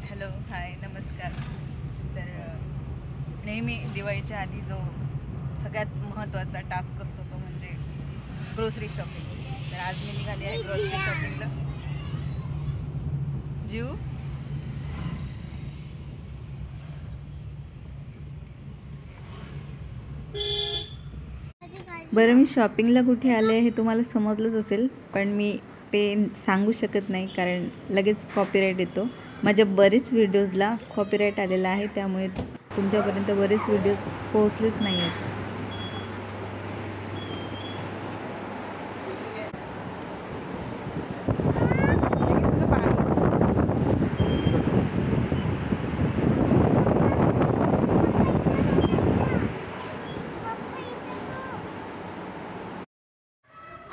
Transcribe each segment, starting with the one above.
Hello, हाय, नमस्कार. तर नेहमी दिवाळीच्या आधी जो सगळ्यात महत्त्वाचा टास्क असतो तो म्हणजे ग्रोसरी शॉपिंग. तर आज मी निघाली आहे ग्रोसरी शॉपिंगला. जीव बरं, मी शॉपिंगला कुठे आले हे तुम्हाला समजलंच असेल, पण मी ते सांगू शकत नाही कारण लगेच कॉपीराईट येतो. माझ्या बरेच व्हिडिओजला कॉपीराईट आलेला आहे, त्यामुळे तुमच्यापर्यंत बरेच व्हिडिओज पोहोचलेच नाही आहेत.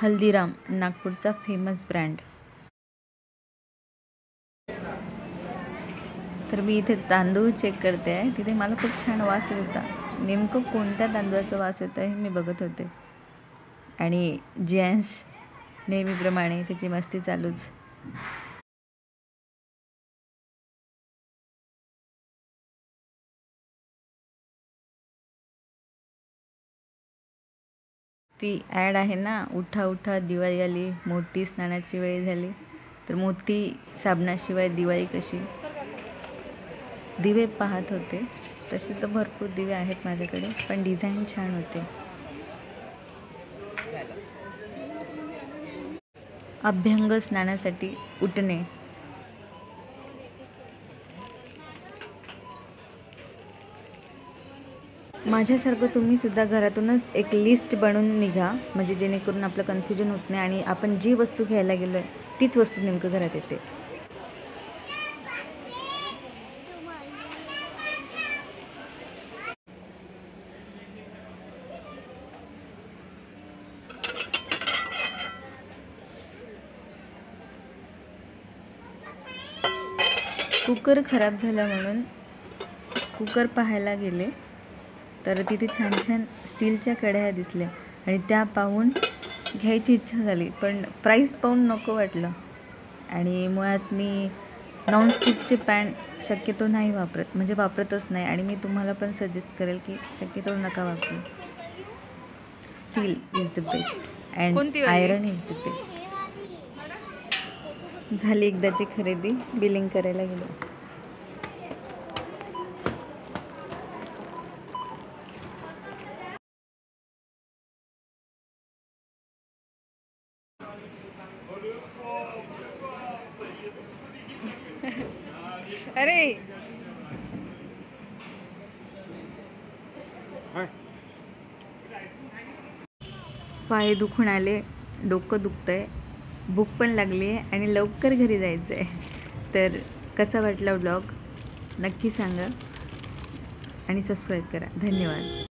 हल्दीराम, नागपूरचा फेमस ब्रँड. तर मी इथे तांदूळ चेक करते आहे. तिथे मला खूप छान वास येत होता. नेमकं कोणत्या तांदूळाचा वास येतो आहे हे मी बघत होते. आणि जेन्स नेहमीप्रमाणे त्याची मस्ती चालूच. ती ॲड आहे ना, उठा उठा दिवाळी आली, मोती स्नानाची वेळ झाली. तर मोती साबणाशिवाय दिवाळी कशी. दिवे पाहत होते. तसे तर भरपूर दिवे आहेत माझ्याकडे, पण डिझाईन छान होते. अभ्यंग स्नानासाठी उठणे. माझ्यासारखं तुम्हीसुद्धा घरातूनच एक लिस्ट बनवून निघा, म्हणजे जेणेकरून आपलं कन्फ्युजन होत नाही आणि आपण जी वस्तू घ्यायला गेलो आहे तीच वस्तू नेमकं घरात येते. कुकर खराब झाला म्हणून कुकर पाहायला गेले, तर तिथे छान छान स्टीलच्या कढया दिसल्या आणि त्या पाहून घ्यायची इच्छा झाली, पण प्राईस पाहून नको वाटलं. आणि मुळात मी नॉनस्टिकचे पॅन शक्यतो नाही वापरत, म्हणजे वापरतच नाही. आणि मी तुम्हाला पण सजेस्ट करेल की शक्यतो नका वापरू. Steel is the best and iron is the best. झाली एकदाची खरेदी, बिलिंग करायला गेलो. अरे पाय दुखून आले, डोकं दुखतंय, भूक पण लागली आहे आणि लवकर घरी जायचं आहे. तर कसा वाटला व्लॉग नक्की सांगा आणि सबस्क्राईब करा. धन्यवाद.